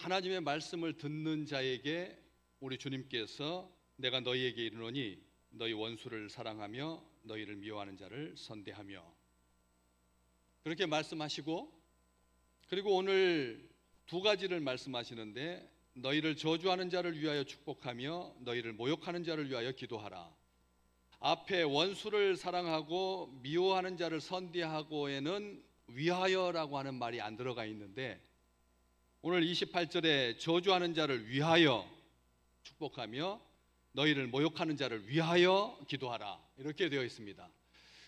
하나님의 말씀을 듣는 자에게 우리 주님께서 내가 너희에게 이르노니 너희 원수를 사랑하며 너희를 미워하는 자를 선대하며, 그렇게 말씀하시고, 그리고 오늘 두 가지를 말씀하시는데 너희를 저주하는 자를 위하여 축복하며 너희를 모욕하는 자를 위하여 기도하라. 앞에 원수를 사랑하고 미워하는 자를 선대하고에는 위하여라고 하는 말이 안 들어가 있는데, 오늘 28절에 저주하는 자를 위하여 축복하며 너희를 모욕하는 자를 위하여 기도하라, 이렇게 되어 있습니다.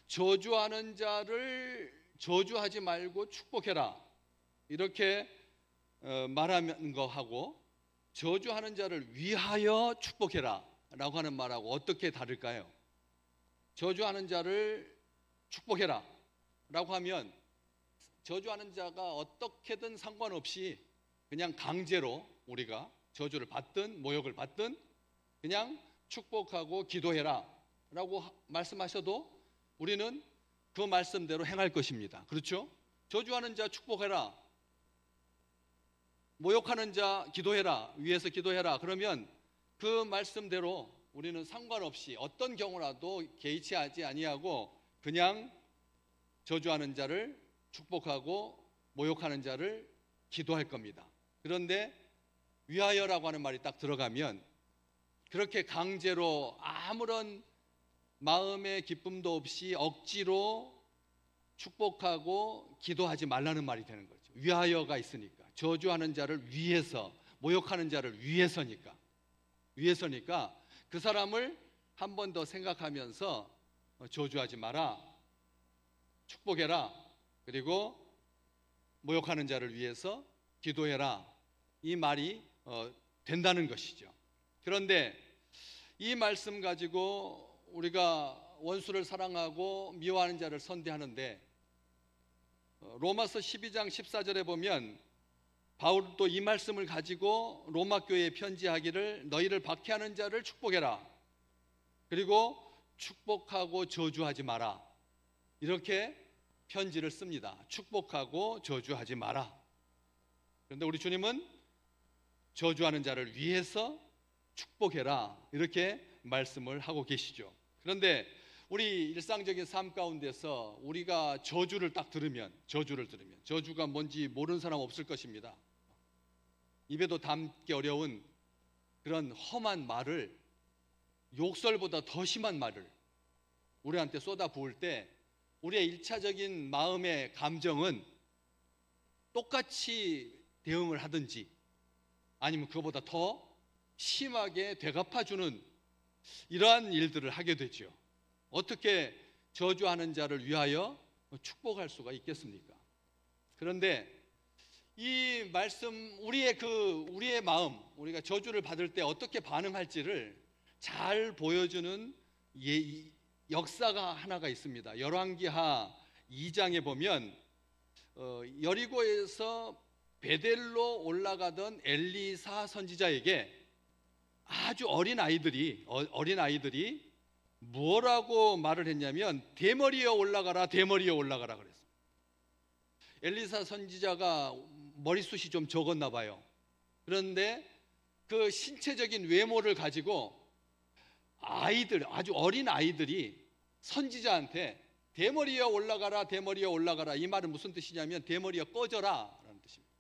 저주하는 자를 저주하지 말고 축복해라, 이렇게 말하는 거하고 저주하는 자를 위하여 축복해라 라고 하는 말하고 어떻게 다를까요? 저주하는 자를 축복해라 라고 하면 저주하는 자가 어떻게든 상관없이 그냥 강제로 우리가 저주를 받든 모욕을 받든 그냥 축복하고 기도해라 라고 말씀하셔도 우리는 그 말씀대로 행할 것입니다. 그렇죠? 저주하는 자 축복해라, 모욕하는 자 기도해라, 위에서 기도해라, 그러면 그 말씀대로 우리는 상관없이 어떤 경우라도 개의치 하지 아니하고 그냥 저주하는 자를 축복하고 모욕하는 자를 기도할 겁니다. 그런데 위하여라고 하는 말이 딱 들어가면 그렇게 강제로 아무런 마음의 기쁨도 없이 억지로 축복하고 기도하지 말라는 말이 되는 거죠. 위하여가 있으니까, 저주하는 자를 위해서, 모욕하는 자를 위해서니까 그 사람을 한 번 더 생각하면서 저주하지 마라, 축복해라, 그리고 모욕하는 자를 위해서 기도해라, 이 말이 된다는 것이죠. 그런데 이 말씀 가지고 우리가 원수를 사랑하고 미워하는 자를 선대하는데, 로마서 12장 14절에 보면 바울도 이 말씀을 가지고 로마 교회에 편지하기를 너희를 박해하는 자를 축복해라, 그리고 축복하고 저주하지 마라, 이렇게 편지를 씁니다. 축복하고 저주하지 마라. 그런데 우리 주님은 저주하는 자를 위해서 축복해라, 이렇게 말씀을 하고 계시죠. 그런데 우리 일상적인 삶 가운데서 우리가 저주를 들으면 저주가 뭔지 모르는 사람 없을 것입니다. 입에도 담기 어려운 그런 험한 말을, 욕설보다 더 심한 말을 우리한테 쏟아부을 때 우리의 일차적인 마음의 감정은 똑같이 대응을 하든지 아니면 그거보다 더 심하게 되갚아주는 이러한 일들을 하게 되죠. 어떻게 저주하는 자를 위하여 축복할 수가 있겠습니까? 그런데 이 말씀, 우리의 마음, 우리가 저주를 받을 때 어떻게 반응할지를 잘 보여주는 역사가 하나가 있습니다. 열왕기하 2장에 보면 여리고에서 베델로 올라가던 엘리사 선지자에게 아주 어린 아이들이 뭐라고 말을 했냐면 대머리여 올라가라, 대머리여 올라가라 그랬어요. 엘리사 선지자가 머리숱이 좀 적었나 봐요. 그런데 그 신체적인 외모를 가지고 아주 어린 아이들이 선지자한테 대머리여 올라가라, 대머리여 올라가라, 이 말은 무슨 뜻이냐면 대머리여 꺼져라 라는 뜻입니다.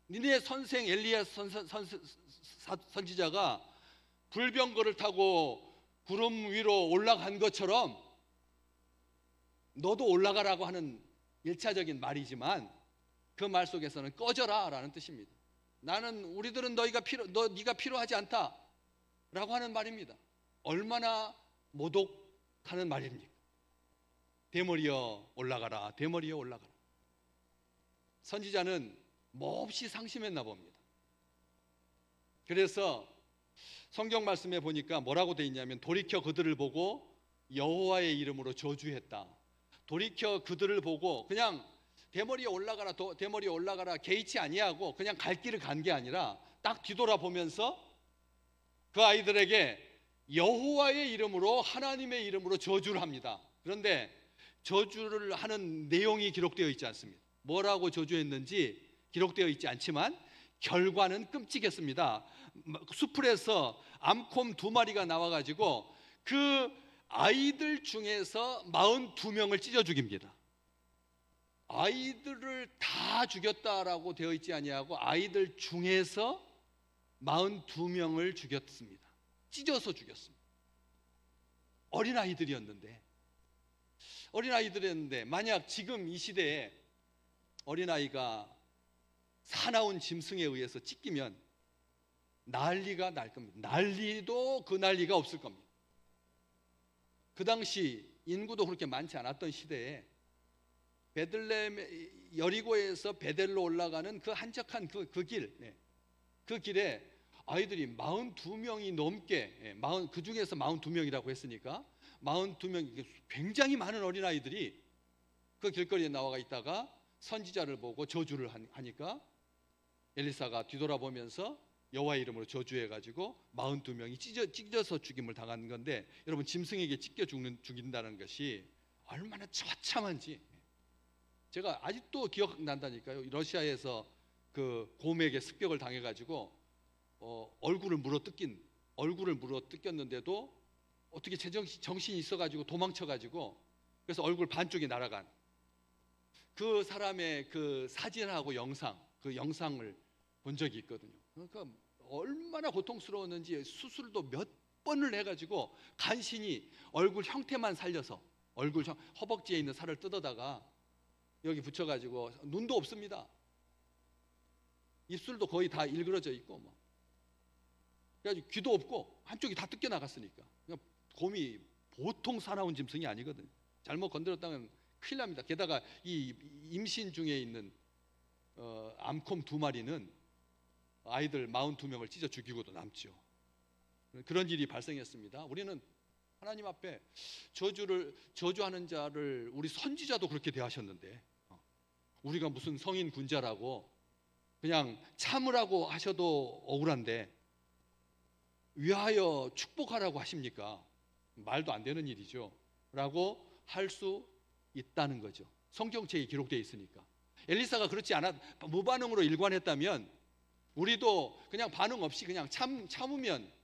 니네 선생 엘리야 선지자가 불병거를 타고 구름 위로 올라간 것처럼 너도 올라가라고 하는 일차적인 말이지만 그 말 속에서는 꺼져라 라는 뜻입니다. 우리들은 네가 필요하지 않다 라고 하는 말입니다. 얼마나 모독하는 말입니까? 대머리여 올라가라, 대머리여 올라가라. 선지자는 몹시 상심했나 봅니다. 그래서 성경 말씀에 보니까 뭐라고 돼 있냐면 돌이켜 그들을 보고 여호와의 이름으로 저주했다. 돌이켜 그들을 보고 그냥 대머리에 올라가라 개의치 아니하고 그냥 갈 길을 간 게 아니라 딱 뒤돌아보면서 그 아이들에게 여호와의 이름으로, 하나님의 이름으로 저주를 합니다. 그런데 저주를 하는 내용이 기록되어 있지 않습니다. 뭐라고 저주했는지 기록되어 있지 않지만 결과는 끔찍했습니다. 수풀에서 암콤 2마리가 나와가지고 그 아이들 중에서 42명을 찢어 죽입니다. 아이들을 다 죽였다라고 되어 있지 아니하고 아이들 중에서 42명을 죽였습니다. 찢어서 죽였습니다. 어린아이들이었는데 만약 지금 이 시대에 어린아이가 사나운 짐승에 의해서 찢기면 난리가 날 겁니다. 난리도 그 난리가 없을 겁니다. 그 당시 인구도 그렇게 많지 않았던 시대에 베들레헴 여리고에서 베델로 올라가는 그 한적한 그 길에 아이들이 42명이 넘게, 그 중에서 42명이라고 했으니까 42명, 굉장히 많은 어린아이들이 그 길거리에 나와 있다가 선지자를 보고 저주를 하니까 엘리사가 뒤돌아보면서 여호와의 이름으로 저주해가지고 42명이 찢어서 죽임을 당한 건데, 여러분 짐승에게 찢겨 죽인다는 것이 얼마나 처참한지 제가 아직도 기억난다니까요. 러시아에서 그 곰에게 습격을 당해가지고 얼굴을 물어 뜯겼는데도 어떻게 정신이 있어가지고 도망쳐가지고 그래서 얼굴 반쪽이 날아간 그 사람의 그 사진하고 그 영상을 본 적이 있거든요. 그러니까 얼마나 고통스러웠는지 수술도 몇 번을 해가지고 간신히 얼굴 형태만 살려서 허벅지에 있는 살을 뜯어다가 여기 붙여가지고 눈도 없습니다. 입술도 거의 다 일그러져 있고 그래가지고 귀도 없고 한쪽이 다 뜯겨 나갔으니까. 그러니까 곰이 보통 사나운 짐승이 아니거든요. 잘못 건드렸다면 큰일 납니다. 게다가 이 임신 중에 있는 암콤 2마리는 아이들 42명을 찢어 죽이고도 남죠. 그런 일이 발생했습니다. 우리는 하나님 앞에 저주하는 자를, 우리 선지자도 그렇게 대하셨는데 우리가 무슨 성인 군자라고 그냥 참으라고 하셔도 억울한데 위하여 축복하라고 하십니까? 말도 안 되는 일이죠 라고 할 수 있다는 거죠. 성경책에 기록되어 있으니까. 엘리사가 그렇지 무반응으로 일관했다면 우리도 그냥 반응 없이 그냥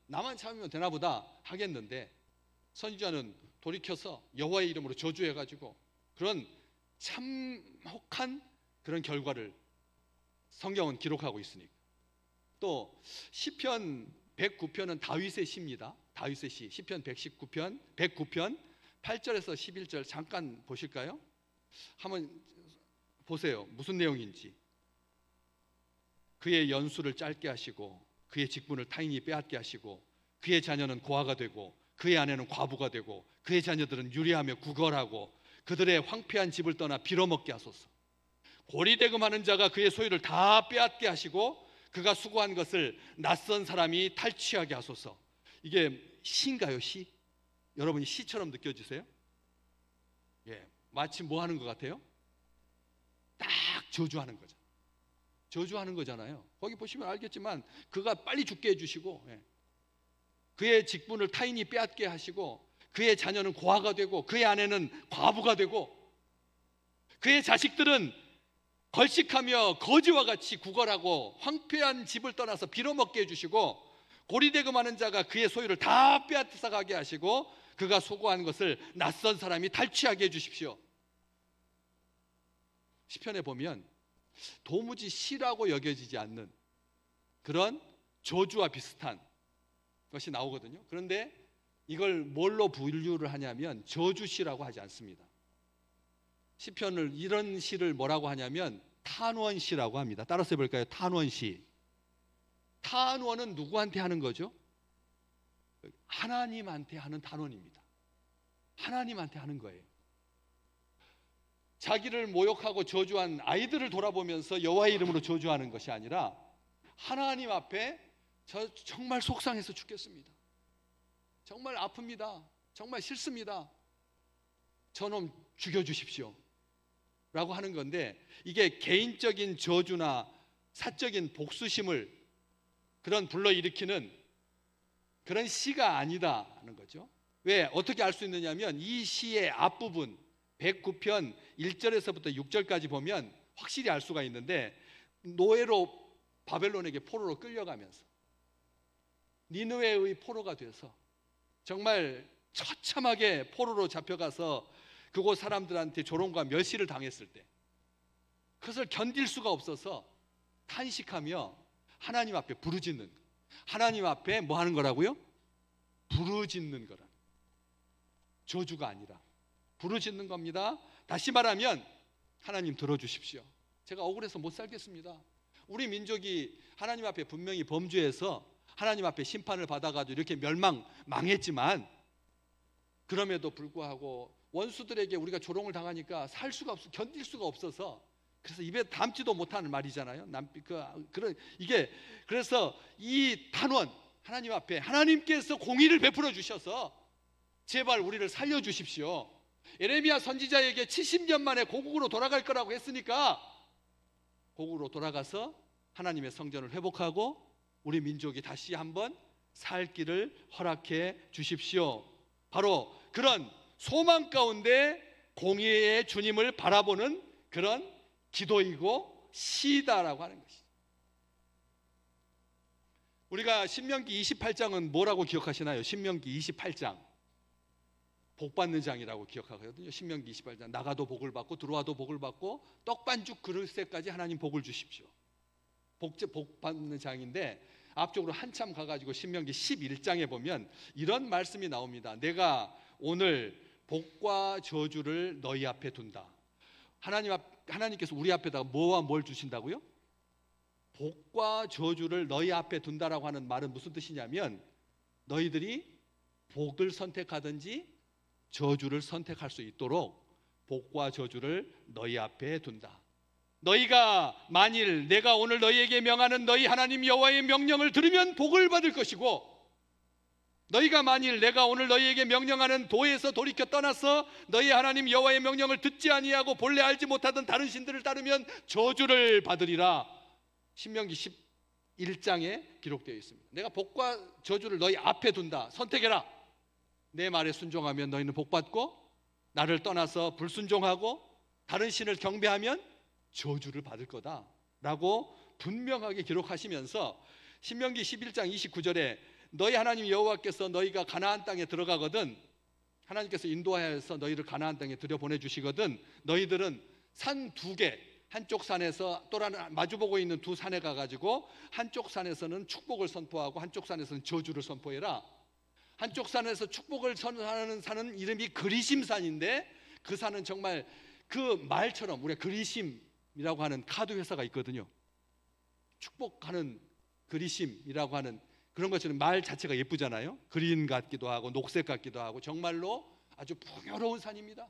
나만 참으면 되나 보다 하겠는데, 선지자는 돌이켜서 여호와의 이름으로 저주해가지고 그런 참혹한 그런 결과를 성경은 기록하고 있으니까. 또 시편 109편은 다윗의 시입니다. 다윗의 시, 시편 109편 8절에서 11절 잠깐 보실까요? 한번 보세요. 무슨 내용인지. 그의 연수를 짧게 하시고 그의 직분을 타인이 빼앗게 하시고 그의 자녀는 고아가 되고 그의 아내는 과부가 되고 그의 자녀들은 유리하며 구걸하고 그들의 황폐한 집을 떠나 빌어먹게 하소서. 고리대금하는 자가 그의 소유를 다 빼앗게 하시고 그가 수고한 것을 낯선 사람이 탈취하게 하소서. 이게 시인가요? 시? 여러분이 시처럼 느껴지세요? 예, 마치 뭐 하는 것 같아요? 딱 저주하는 거죠. 저주하는 거잖아요. 거기 보시면 알겠지만 그가 빨리 죽게 해주시고 그의 직분을 타인이 빼앗게 하시고 그의 자녀는 고아가 되고 그의 아내는 과부가 되고 그의 자식들은 걸식하며 거지와 같이 구걸하고 황폐한 집을 떠나서 빌어먹게 해주시고 고리대금하는 자가 그의 소유를 다 빼앗아가게 하시고 그가 수고한 것을 낯선 사람이 탈취하게 해주십시오. 시편에 보면 도무지 시라고 여겨지지 않는 그런 저주와 비슷한 것이 나오거든요. 그런데 이걸 뭘로 분류를 하냐면 저주시라고 하지 않습니다. 시편을, 이런 시를 뭐라고 하냐면 탄원시라고 합니다. 따라서 해볼까요? 탄원시. 탄원은 누구한테 하는 거죠? 하나님한테 하는 탄원입니다. 하나님한테 하는 거예요. 자기를 모욕하고 저주한 아이들을 돌아보면서 여호와의 이름으로 저주하는 것이 아니라 하나님 앞에 저 정말 속상해서 죽겠습니다. 정말 아픕니다. 정말 싫습니다. 저놈 죽여주십시오 라고 하는 건데, 이게 개인적인 저주나 사적인 복수심을 그런 불러일으키는 그런 시가 아니다는 거죠. 왜? 어떻게 알 수 있느냐면 이 시의 앞부분 109편 1절에서부터 6절까지 보면 확실히 알 수가 있는데, 노예로 바벨론에게 포로로 끌려가면서 니느웨의 포로가 돼서 정말 처참하게 포로로 잡혀가서 그곳 사람들한테 조롱과 멸시를 당했을 때 그것을 견딜 수가 없어서 탄식하며 하나님 앞에 부르짖는, 하나님 앞에 뭐 하는 거라고요? 부르짖는 거라. 저주가 아니라 부르짖는 겁니다. 다시 말하면 하나님 들어주십시오. 제가 억울해서 못 살겠습니다. 우리 민족이 하나님 앞에 분명히 범죄해서 하나님 앞에 심판을 받아가지고 이렇게 망했지만 그럼에도 불구하고 원수들에게 우리가 조롱을 당하니까 살 수가 없어, 견딜 수가 없어서 그래서 입에 담지도 못하는 말이잖아요. 그래서 이 탄원 하나님 앞에 하나님께서 공의를 베풀어 주셔서 제발 우리를 살려 주십시오. 예레미야 선지자에게 70년 만에 고국으로 돌아갈 거라고 했으니까 고국으로 돌아가서 하나님의 성전을 회복하고 우리 민족이 다시 한번 살 길을 허락해 주십시오. 바로 그런 소망 가운데 공의의 주님을 바라보는 그런 기도이고 시다라고 하는 것이죠. 우리가 신명기 28장은 뭐라고 기억하시나요? 신명기 28장 복받는 장이라고 기억하거든요. 신명기 28장 나가도 복을 받고 들어와도 복을 받고 떡반죽 그릇에까지 하나님 복을 주십시오. 복 받는 장인데 앞쪽으로 한참 가가지고 신명기 11장에 보면 이런 말씀이 나옵니다. 내가 오늘 복과 저주를 너희 앞에 둔다. 하나님께서 우리 앞에다가 뭐와 뭘 주신다고요? 복과 저주를 너희 앞에 둔다라고 하는 말은 무슨 뜻이냐면 너희들이 복을 선택하든지 저주를 선택할 수 있도록 복과 저주를 너희 앞에 둔다. 너희가 만일 내가 오늘 너희에게 명하는 너희 하나님 여호와의 명령을 들으면 복을 받을 것이고 너희가 만일 내가 오늘 너희에게 명령하는 도에서 돌이켜 떠나서 너희 하나님 여호와의 명령을 듣지 아니하고 본래 알지 못하던 다른 신들을 따르면 저주를 받으리라. 신명기 11장에 기록되어 있습니다. 내가 복과 저주를 너희 앞에 둔다. 선택해라. 내 말에 순종하면 너희는 복받고 나를 떠나서 불순종하고 다른 신을 경배하면 저주를 받을 거다 라고 분명하게 기록하시면서 신명기 11장 29절에 너희 하나님 여호와께서 너희가 가나안 땅에 들어가거든 하나님께서 인도하여서 너희를 가나안 땅에 들여보내주시거든 너희들은 산 두 개 한쪽 산에서 또 다른 마주보고 있는 두 산에 가가지고 한쪽 산에서는 축복을 선포하고 한쪽 산에서는 저주를 선포해라. 한쪽 산에서 축복을 선언하는 산은 이름이 그리심산인데 그 산은 정말 그 말처럼 우리가 그리심이라고 하는 카드 회사가 있거든요. 축복하는 그리심이라고 하는 그런 것처럼 말 자체가 예쁘잖아요. 그린 같기도 하고 녹색 같기도 하고 정말로 아주 풍요로운 산입니다.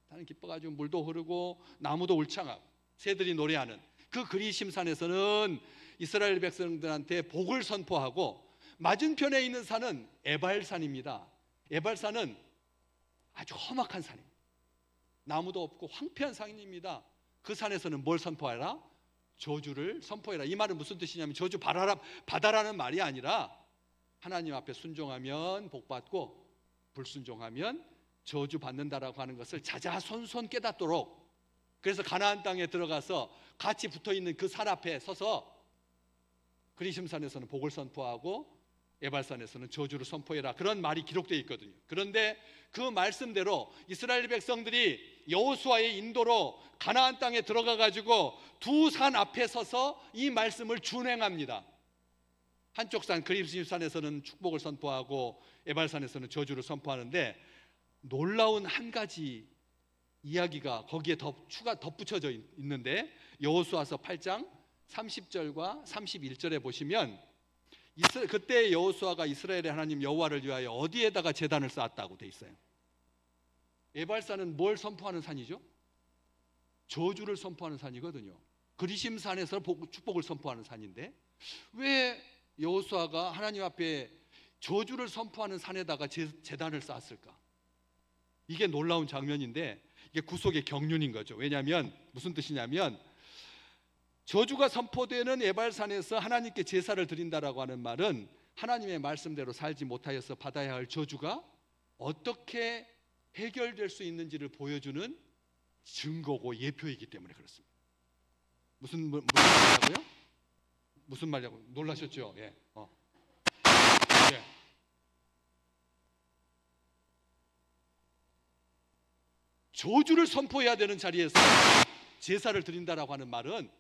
산은 기뻐가지고 물도 흐르고 나무도 울창하고 새들이 노래하는 그 그리심산에서는 이스라엘 백성들한테 복을 선포하고 맞은편에 있는 산은 에발산입니다. 에발산은 아주 험악한 산입니다. 나무도 없고 황폐한 산입니다. 그 산에서는 뭘 선포하라? 저주를 선포해라. 이 말은 무슨 뜻이냐면 저주 받아라는 말이 아니라 하나님 앞에 순종하면 복받고 불순종하면 저주 받는다라고 하는 것을 자자손손 깨닫도록 그래서 가나안 땅에 들어가서 같이 붙어있는 그 산 앞에 서서 그리심산에서는 복을 선포하고 에발산에서는 저주를 선포해라 그런 말이 기록되어 있거든요. 그런데 그 말씀대로 이스라엘 백성들이 여호수아의 인도로 가나안 땅에 들어가 가지고 두 산 앞에 서서 이 말씀을 준행합니다. 한쪽 산 그리심산에서는 축복을 선포하고 에발산에서는 저주를 선포하는데 놀라운 한 가지 이야기가 거기에 덧붙여져 있는데 여호수아서 8장 30절과 31절에 보시면 그때 여호수아가 이스라엘의 하나님 여호와를 위하여 어디에다가 제단을 쌓았다고 돼 있어요. 에발산은 뭘 선포하는 산이죠? 저주를 선포하는 산이거든요. 그리심산에서 축복을 선포하는 산인데 왜 여호수아가 하나님 앞에 저주를 선포하는 산에다가 제단을 쌓았을까? 이게 놀라운 장면인데 이게 구속의 경륜인 거죠. 왜냐하면 무슨 뜻이냐면 저주가 선포되는 에발산에서 하나님께 제사를 드린다라고 하는 말은 하나님의 말씀대로 살지 못하여서 받아야 할 저주가 어떻게 해결될 수 있는지를 보여주는 증거고 예표이기 때문에 그렇습니다. 무슨 말이라고요? 무슨 말이냐고 놀라셨죠? 예. 예. 저주를 선포해야 되는 자리에서 제사를 드린다라고 하는 말은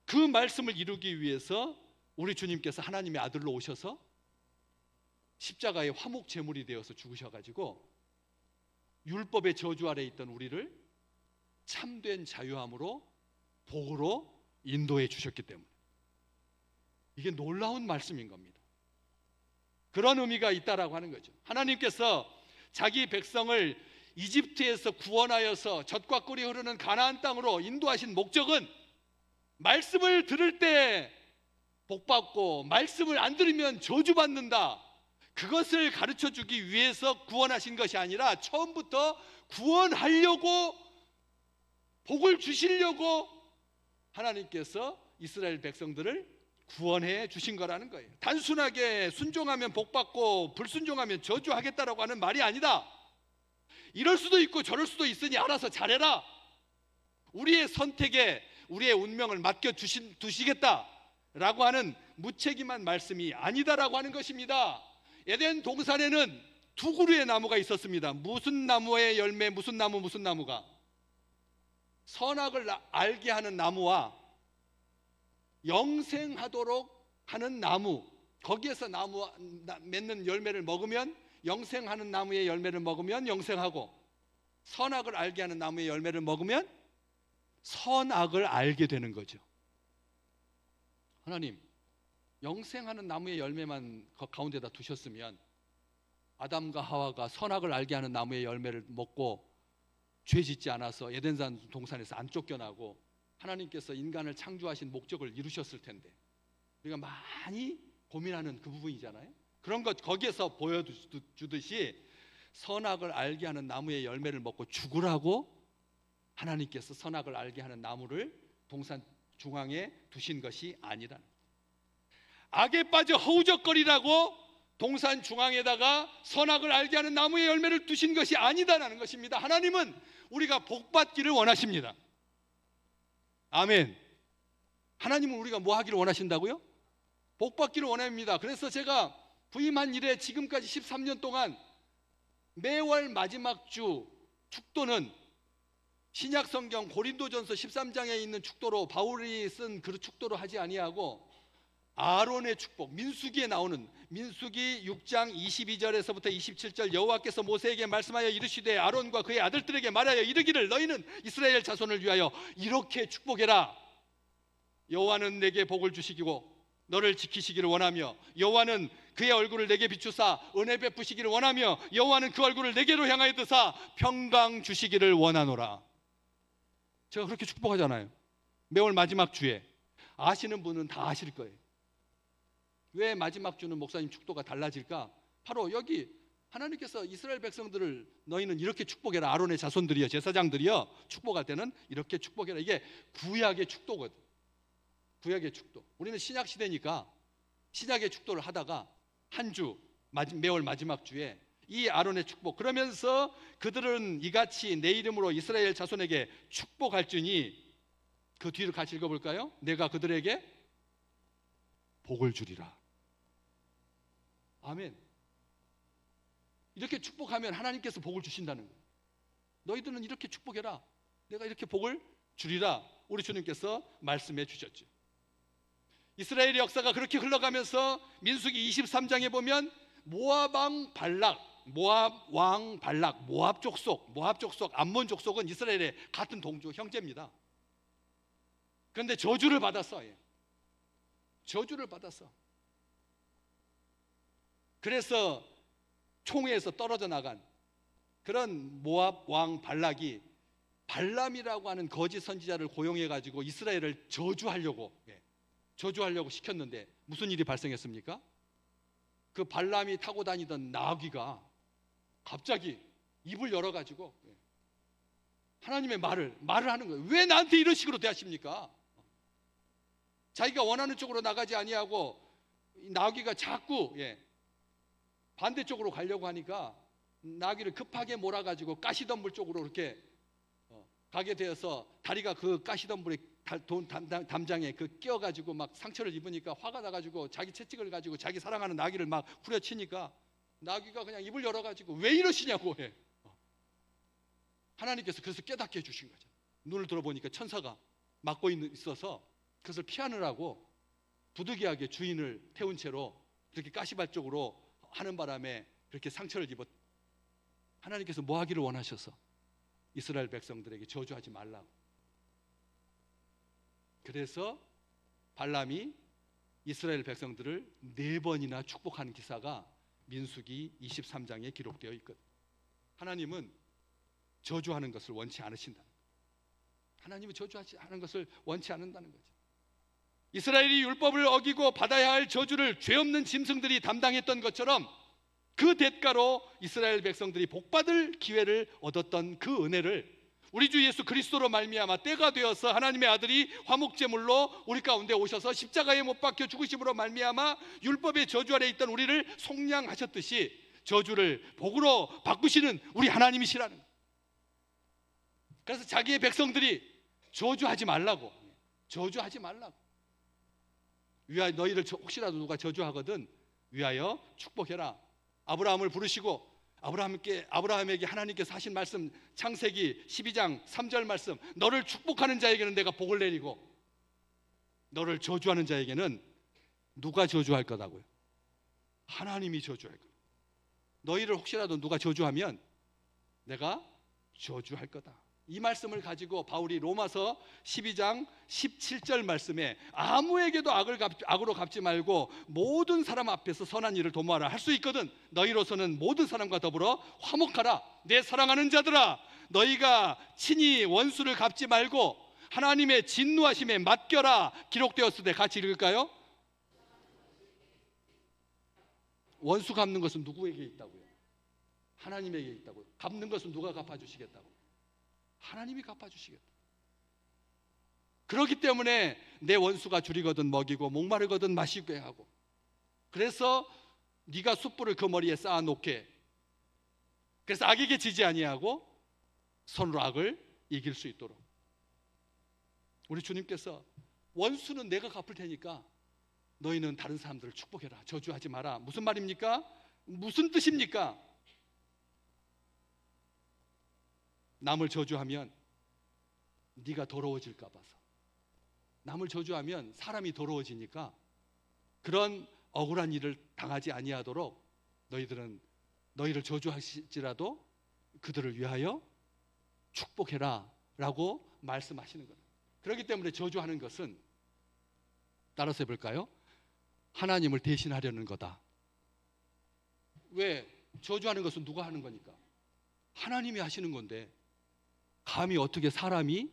그 말씀을 이루기 위해서 우리 주님께서 하나님의 아들로 오셔서 십자가의 화목 제물이 되어서 죽으셔가지고 율법의 저주 아래 있던 우리를 참된 자유함으로 복으로 인도해 주셨기 때문에 이게 놀라운 말씀인 겁니다. 그런 의미가 있다라고 하는 거죠. 하나님께서 자기 백성을 이집트에서 구원하여서 젖과 꿀이 흐르는 가나안 땅으로 인도하신 목적은 말씀을 들을 때 복받고 말씀을 안 들으면 저주받는다, 그것을 가르쳐 주기 위해서 구원하신 것이 아니라 처음부터 구원하려고, 복을 주시려고 하나님께서 이스라엘 백성들을 구원해 주신 거라는 거예요. 단순하게 순종하면 복받고 불순종하면 저주하겠다라고 하는 말이 아니다. 이럴 수도 있고 저럴 수도 있으니 알아서 잘해라, 우리의 선택에 우리의 운명을 맡겨 두시겠다라고 하는 무책임한 말씀이 아니다라고 하는 것입니다. 에덴 동산에는 두 그루의 나무가 있었습니다. 무슨 나무의 열매, 무슨 나무가 선악을 알게 하는 나무와 영생하도록 하는 나무, 거기에서 나무 맺는 열매를 먹으면, 영생하는 나무의 열매를 먹으면 영생하고 선악을 알게 하는 나무의 열매를 먹으면 선악을 알게 되는 거죠. 하나님, 영생하는 나무의 열매만 가운데다 두셨으면 아담과 하와가 선악을 알게 하는 나무의 열매를 먹고 죄 짓지 않아서 에덴산 동산에서 안 쫓겨나고 하나님께서 인간을 창조하신 목적을 이루셨을 텐데, 우리가 많이 고민하는 그 부분이잖아요. 그런 것 거기에서 보여주듯이 선악을 알게 하는 나무의 열매를 먹고 죽으라고 하나님께서 선악을 알게 하는 나무를 동산 중앙에 두신 것이 아니라, 악에 빠져 허우적거리라고 동산 중앙에다가 선악을 알게 하는 나무의 열매를 두신 것이 아니다라는 것입니다. 하나님은 우리가 복받기를 원하십니다. 아멘. 하나님은 우리가 뭐 하기를 원하신다고요? 복받기를 원합니다. 그래서 제가 부임한 이래 지금까지 13년 동안 매월 마지막 주 축도는 신약성경 고린도전서 13장에 있는 축도로, 바울이 쓴 그 축도로 하지 아니하고 아론의 축복, 민수기에 나오는, 민수기 6장 22절에서부터 27절, 여호와께서 모세에게 말씀하여 이르시되 아론과 그의 아들들에게 말하여 이르기를 너희는 이스라엘 자손을 위하여 이렇게 축복해라. 여호와는 내게 복을 주시기고 너를 지키시기를 원하며, 여호와는 그의 얼굴을 내게 비추사 은혜 베푸시기를 원하며, 여호와는 그 얼굴을 내게로 향하여 드사 평강 주시기를 원하노라. 제가 그렇게 축복하잖아요. 매월 마지막 주에. 아시는 분은 다 아실 거예요. 왜 마지막 주는 목사님 축도가 달라질까? 바로 여기 하나님께서 이스라엘 백성들을 너희는 이렇게 축복해라. 아론의 자손들이여, 제사장들이여, 축복할 때는 이렇게 축복해라. 이게 구약의 축도거든. 구약의 축도. 우리는 신약 시대니까 신약의 축도를 하다가 한 주, 매월 마지막 주에 이 아론의 축복, 그러면서 그들은 이같이 내 이름으로 이스라엘 자손에게 축복할지니, 그 뒤를 같이 읽어볼까요? 내가 그들에게 복을 주리라. 아멘. 이렇게 축복하면 하나님께서 복을 주신다는 거예요. 너희들은 이렇게 축복해라. 내가 이렇게 복을 주리라. 우리 주님께서 말씀해 주셨죠. 이스라엘의 역사가 그렇게 흘러가면서 민수기 23장에 보면 모압 왕 발락, 모압 족속, 암몬 족속은 이스라엘의 같은 동족 형제입니다. 그런데 저주를 받았어. 저주를 받았어. 그래서 총회에서 떨어져 나간 그런 모압 왕 발락이 발람이라고 하는 거짓 선지자를 고용해 가지고 이스라엘을 저주하려고 시켰는데 무슨 일이 발생했습니까? 그 발람이 타고 다니던 나귀가 갑자기 입을 열어 가지고 하나님의 말을 하는 거예요. 왜 나한테 이런 식으로 대하십니까? 자기가 원하는 쪽으로 나가지 아니하고 나귀가 자꾸 반대쪽으로 가려고 하니까 나귀를 급하게 몰아가지고 가시덤불 쪽으로 이렇게 가게 되어서 다리가 그 가시덤불에 담장에 그 끼어가지고 막 상처를 입으니까 화가 나가지고 자기 채찍을 가지고 자기 사랑하는 나귀를 막 후려치니까 나귀가 그냥 입을 열어가지고 왜 이러시냐고 해. 하나님께서 그래서 깨닫게 해주신 거죠. 눈을 들어보니까 천사가 막고 있어서 그것을 피하느라고 부득이하게 주인을 태운 채로 그렇게 가시밭쪽으로 하는 바람에 그렇게 상처를 입었. 하나님께서 뭐 하기를 원하셔서 이스라엘 백성들에게 저주하지 말라고. 그래서 발람이 이스라엘 백성들을 4번이나 축복하는 기사가 민수기 23장에 기록되어 있거든. 하나님은 저주하는 것을 원치 않으신다. 하나님은 저주하는 것을 원치 않는다는 거죠. 이스라엘이 율법을 어기고 받아야 할 저주를 죄 없는 짐승들이 담당했던 것처럼 그 대가로 이스라엘 백성들이 복받을 기회를 얻었던 그 은혜를 우리 주 예수 그리스도로 말미암아 때가 되어서 하나님의 아들이 화목제물로 우리 가운데 오셔서 십자가에 못 박혀 죽으심으로 말미암아 율법의 저주 아래 있던 우리를 속량하셨듯이 저주를 복으로 바꾸시는 우리 하나님이시라는 거예요. 그래서 자기의 백성들이 저주하지 말라고, 저주하지 말라고, 위하여 너희를 혹시라도 누가 저주하거든 위하여 축복해라. 아브라함을 부르시고 아브라함에게 하나님께서 하신 말씀, 창세기 12장 3절 말씀, 너를 축복하는 자에게는 내가 복을 내리고 너를 저주하는 자에게는 누가 저주할 거다고요? 하나님이 저주할 거다. 너희를 혹시라도 누가 저주하면 내가 저주할 거다. 이 말씀을 가지고 바울이 로마서 12장 17절 말씀에 아무에게도 악으로 갚지 말고 모든 사람 앞에서 선한 일을 도모하라 할 수 있거든. 너희로서는 모든 사람과 더불어 화목하라. 내 사랑하는 자들아, 너희가 친히 원수를 갚지 말고 하나님의 진노하심에 맡겨라. 기록되었을 때 같이 읽을까요? 원수 갚는 것은 누구에게 있다고요? 하나님에게 있다고요. 갚는 것은 누가 갚아주시겠다고? 하나님이 갚아주시겠다. 그렇기 때문에 내 원수가 줄이거든 먹이고 목마르거든 마시게 하고, 그래서 네가 숯불을 그 머리에 쌓아놓게, 그래서 악에게 지지 아니하고 선으로 악을 이길 수 있도록. 우리 주님께서 원수는 내가 갚을 테니까 너희는 다른 사람들을 축복해라, 저주하지 마라. 무슨 말입니까? 무슨 뜻입니까? 남을 저주하면 네가 더러워질까 봐서. 남을 저주하면 사람이 더러워지니까 그런 억울한 일을 당하지 아니하도록 너희를 저주하실지라도 그들을 위하여 축복해라 라고 말씀하시는 거예요. 그렇기 때문에 저주하는 것은, 따라서 해볼까요? 하나님을 대신하려는 거다. 왜? 저주하는 것은 누가 하는 거니까? 하나님이 하시는 건데 감히 어떻게 사람이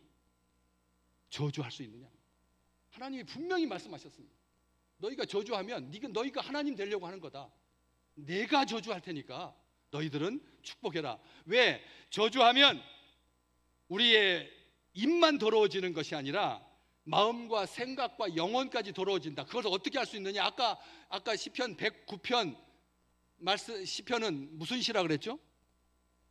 저주할 수 있느냐? 하나님이 분명히 말씀하셨습니다. 너희가 저주하면 너희가 하나님 되려고 하는 거다. 내가 저주할 테니까 너희들은 축복해라. 왜? 저주하면 우리의 입만 더러워지는 것이 아니라 마음과 생각과 영혼까지 더러워진다. 그것을 어떻게 할 수 있느냐? 아까 시편 109편 말씀, 시편은 무슨 시라 그랬죠?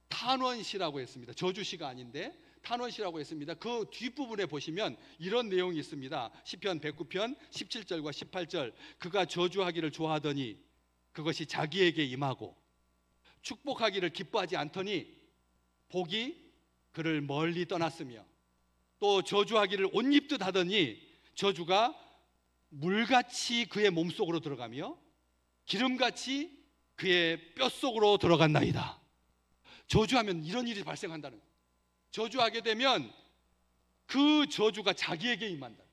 탄원시라고 했습니다. 저주시가 아닌데 탄원시라고 했습니다. 그 뒷부분에 보시면 이런 내용이 있습니다. 시편 109편 17절과 18절. 그가 저주하기를 좋아하더니 그것이 자기에게 임하고 축복하기를 기뻐하지 않더니 복이 그를 멀리 떠났으며, 또 저주하기를 옷 입듯 하더니 저주가 물같이 그의 몸속으로 들어가며 기름같이 그의 뼛속으로 들어간나이다. 저주하면 이런 일이 발생한다는 거예요. 저주하게 되면 그 저주가 자기에게 임한다.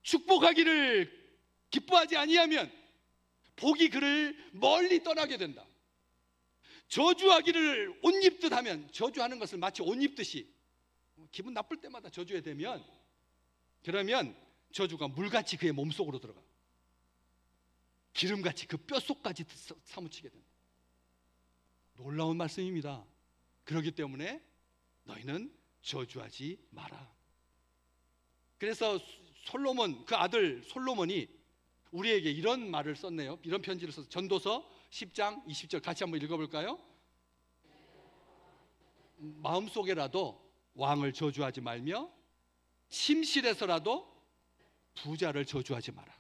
축복하기를 기뻐하지 아니하면 복이 그를 멀리 떠나게 된다. 저주하기를 옷 입듯 하면, 저주하는 것을 마치 옷 입듯이 기분 나쁠 때마다 저주해 되면, 그러면 저주가 물같이 그의 몸속으로 들어가 기름같이 그 뼛속까지 사무치게 된다. 놀라운 말씀입니다. 그렇기 때문에 너희는 저주하지 마라. 그래서 솔로몬, 그 아들 솔로몬이 우리에게 이런 말을 썼네요. 이런 편지를 써서 전도서 10장 20절 같이 한번 읽어볼까요? 마음속에라도 왕을 저주하지 말며 침실에서라도 부자를 저주하지 마라.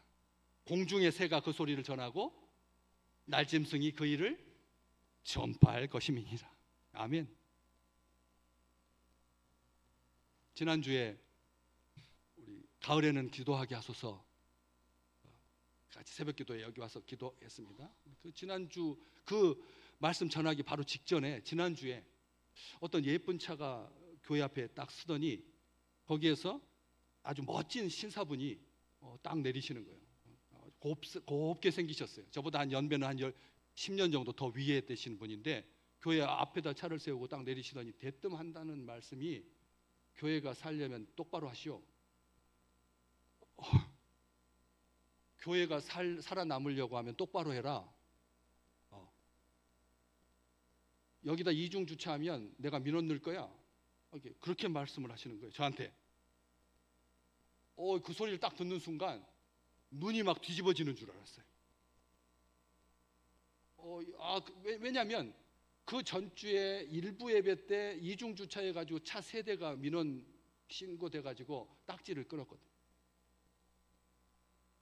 공중의 새가 그 소리를 전하고 날짐승이 그 일을 전파할 것임이니라. 아멘. 지난주에 우리 가을에는 기도하게 하소서 같이 새벽 기도에 여기 와서 기도했습니다. 그 지난주 그 말씀 전하기 바로 직전에 지난주에 어떤 예쁜 차가 교회 앞에 딱 서더니 거기에서 아주 멋진 신사분이 딱 내리시는 거예요. 곱게 생기셨어요. 저보다 한 연배는 한 10년 정도 더 위에 되신 분인데 교회 앞에다 차를 세우고 딱 내리시더니 대뜸한다는 말씀이 교회가 살려면 똑바로 하시오. 교회가 살아남으려고 하면 똑바로 해라. 여기다 이중 주차하면 내가 민원 넣을 거야. 그렇게 말씀을 하시는 거예요. 저한테. 그 소리를 딱 듣는 순간 눈이 막 뒤집어지는 줄 알았어요. 왜냐하면 그 전주에 일부 예배 때 이중 주차해가지고 차 3대가 민원 신고돼가지고 딱지를 끊었거든.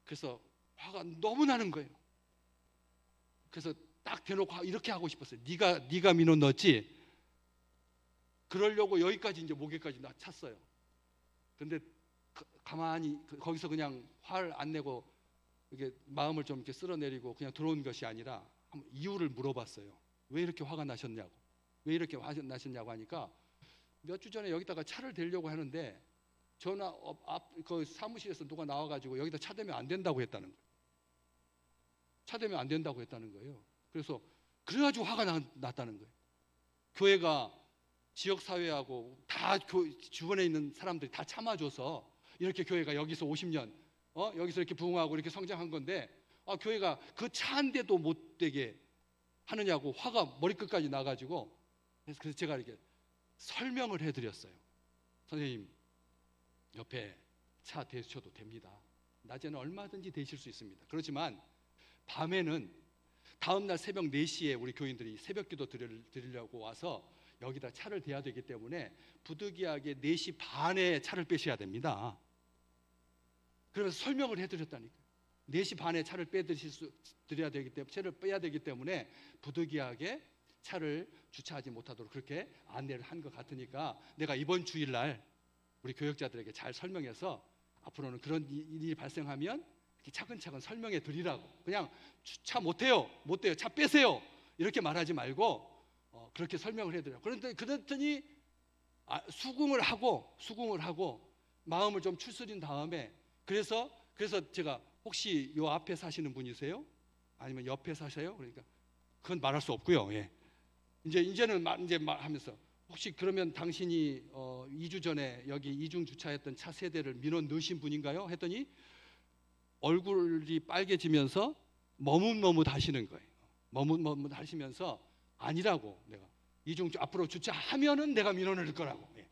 그래서 화가 너무 나는 거예요. 그래서 딱 대놓고 이렇게 하고 싶었어요. 네가 민원 넣었지? 그러려고 여기까지 이제 목에까지 찼어요. 근데 가만히 거기서 그냥 화를 안 내고 이게 마음을 좀 이렇게 쓸어내리고 그냥 들어온 것이 아니라 이유를 물어봤어요. 왜 이렇게 화가 나셨냐고. 왜 이렇게 화가 나셨냐고 하니까 몇 주 전에 여기다가 차를 대려고 하는데 전화 그 사무실에서 누가 나와가지고 여기다 차 대면 안 된다고 했다는 거예요. 차 대면 안 된다고 했다는 거예요. 그래서 그래가지고 화가 났다는 거예요. 교회가 지역사회하고 다 주변에 있는 사람들이 다 참아줘서 이렇게 교회가 여기서 50년 여기서 이렇게 부흥하고 이렇게 성장한 건데 교회가 그 차 한 대도 못 되게 하느냐고 화가 머리끝까지 나가지고 그래서 제가 이렇게 설명을 해드렸어요. 선생님 옆에 차 대셔도 됩니다. 낮에는 얼마든지 대실 수 있습니다. 그렇지만 밤에는 다음날 새벽 4시에 우리 교인들이 새벽기도 드리려고 와서 여기다 차를 대야 되기 때문에 부득이하게 4시 반에 차를 빼셔야 됩니다. 그러면서 설명을 해드렸다니까요. 4시 반에 차를 드려야 되기 때문에 차를 빼야 되기 때문에 부득이하게 차를 주차하지 못하도록 그렇게 안내를 한 것 같으니까 내가 이번 주일날 우리 교역자들에게 잘 설명해서 앞으로는 그런 일이 발생하면 이렇게 차근차근 설명해 드리라고. 그냥 주차 못해요, 차 빼세요 이렇게 말하지 말고 그렇게 설명을 해드려요. 그랬더니 수긍을 하고 마음을 좀 추스린 다음에 그래서 제가 혹시 요 앞에 사시는 분이세요? 아니면 옆에 사세요? 그러니까 그건 말할 수 없고요. 예. 이제는 하면서 혹시 그러면 당신이 2주 전에 여기 이중 주차했던 차 3대를 민원 넣으신 분인가요? 했더니 얼굴이 빨개지면서 머뭇머뭇 하시는 거예요. 머뭇머뭇 하시면서 아니라고, 내가 이중 앞으로 주차하면은 내가 민원을 넣을 거라고. 예.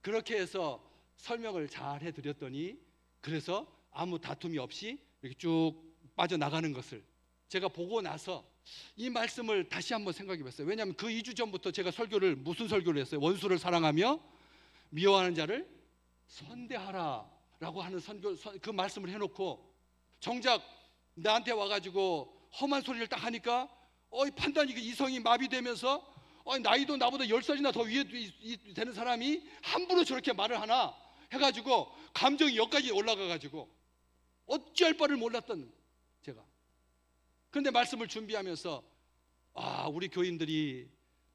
그렇게 해서 설명을 잘 해드렸더니 그래서 아무 다툼이 없이 이렇게 쭉 빠져나가는 것을 제가 보고 나서 이 말씀을 다시 한번 생각해 봤어요. 왜냐하면 그 2주 전부터 제가 무슨 설교를 했어요? 원수를 사랑하며 미워하는 자를 선대하라 라고 하는 그 말씀을 해놓고 정작 나한테 와가지고 험한 소리를 딱 하니까 판단이 이성이 마비되면서 나이도 나보다 10살이나 더 위에 되는 사람이 함부로 저렇게 말을 하나 해가지고 감정이 여기까지 올라가가지고 어찌할 바를 몰랐던 제가. 그런데 말씀을 준비하면서 우리 교인들이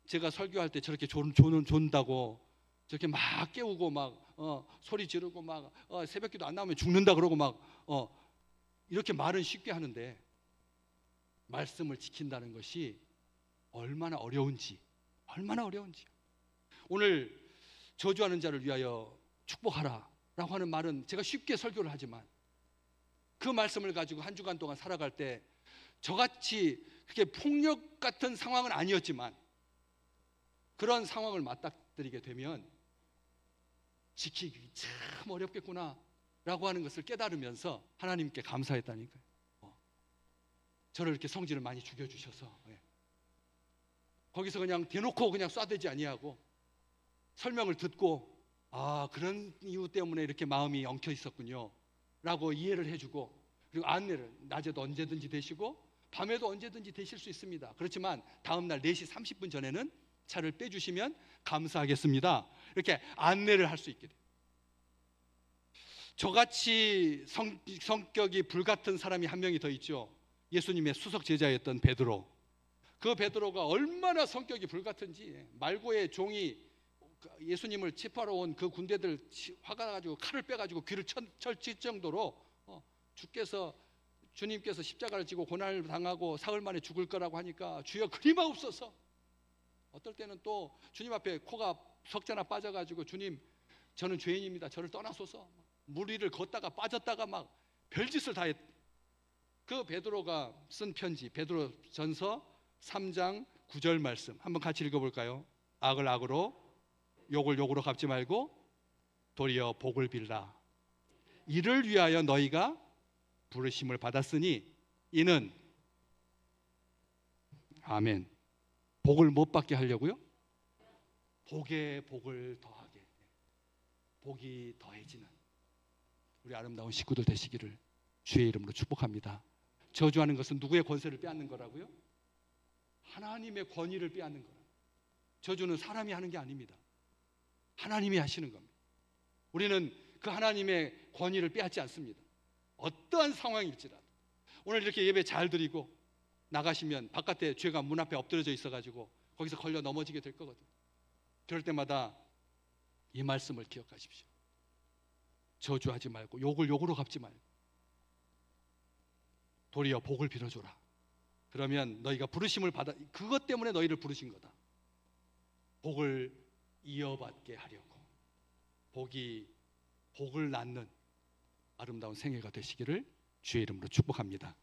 제가 설교할 때 저렇게 존다고 저렇게 막 깨우고 막 소리 지르고 막 새벽기도 안 나오면 죽는다 그러고 막 이렇게 말은 쉽게 하는데 말씀을 지킨다는 것이 얼마나 어려운지 오늘 저주하는 자를 위하여 축복하라 라고 하는 말은 제가 쉽게 설교를 하지만 그 말씀을 가지고 한 주간 동안 살아갈 때 저같이 그렇게 폭력 같은 상황은 아니었지만 그런 상황을 맞닥뜨리게 되면 지키기 참 어렵겠구나 라고 하는 것을 깨달으면서 하나님께 감사했다니까요. 저를 이렇게 성질을 많이 죽여주셔서 거기서 그냥 대놓고 그냥 쏴대지 아니하고 설명을 듣고 아, 그런 이유 때문에 이렇게 마음이 엉켜 있었군요 라고 이해를 해주고, 그리고 안내를 낮에도 언제든지 되시고 밤에도 언제든지 되실 수 있습니다. 그렇지만 다음날 4시 30분 전에는 차를 빼주시면 감사하겠습니다. 이렇게 안내를 할 수 있게 돼요. 저같이 성격이 불같은 사람이 한 명이 더 있죠. 예수님의 수석 제자였던 베드로. 그 베드로가 얼마나 성격이 불같은지, 말고의 종이 예수님을 체포하러 온 그 군대들 화가 나가지고 칼을 빼가지고 귀를 철칠 정도로 주님께서 십자가를 지고 고난을 당하고 사흘 만에 죽을 거라고 하니까 주여 그리마옵소서. 어떨 때는 또 주님 앞에 코가 석자나 빠져가지고 주님 저는 죄인입니다, 저를 떠나소서. 물 위를 걷다가 빠졌다가 막 별짓을 다 했. 그 베드로가 쓴 편지, 베드로전서 3장 9절 말씀 한번 같이 읽어볼까요? 악을 악으로 욕을 욕으로 갚지 말고 도리어 복을 빌라. 이를 위하여 너희가 부르심을 받았으니 이는, 아멘, 복을 못 받게 하려고요? 복에 복을 더하게, 복이 더해지는 우리 아름다운 식구들 되시기를 주의 이름으로 축복합니다. 저주하는 것은 누구의 권세를 빼앗는 거라고요? 하나님의 권위를 빼앗는 거라고요. 저주는 사람이 하는 게 아닙니다. 하나님이 하시는 겁니다. 우리는 그 하나님의 권위를 빼앗지 않습니다. 어떠한 상황일지라도. 오늘 이렇게 예배 잘 드리고 나가시면 바깥에 죄가 문 앞에 엎드려져 있어가지고 거기서 걸려 넘어지게 될 거거든요. 그럴 때마다 이 말씀을 기억하십시오. 저주하지 말고 욕을 욕으로 갚지 말고 도리어 복을 빌어줘라. 그러면 너희가 부르심을 받아, 그것 때문에 너희를 부르신 거다. 복을 이어받게 하려고, 복을 낳는 아름다운 생애가 되시기를 주의 이름으로 축복합니다.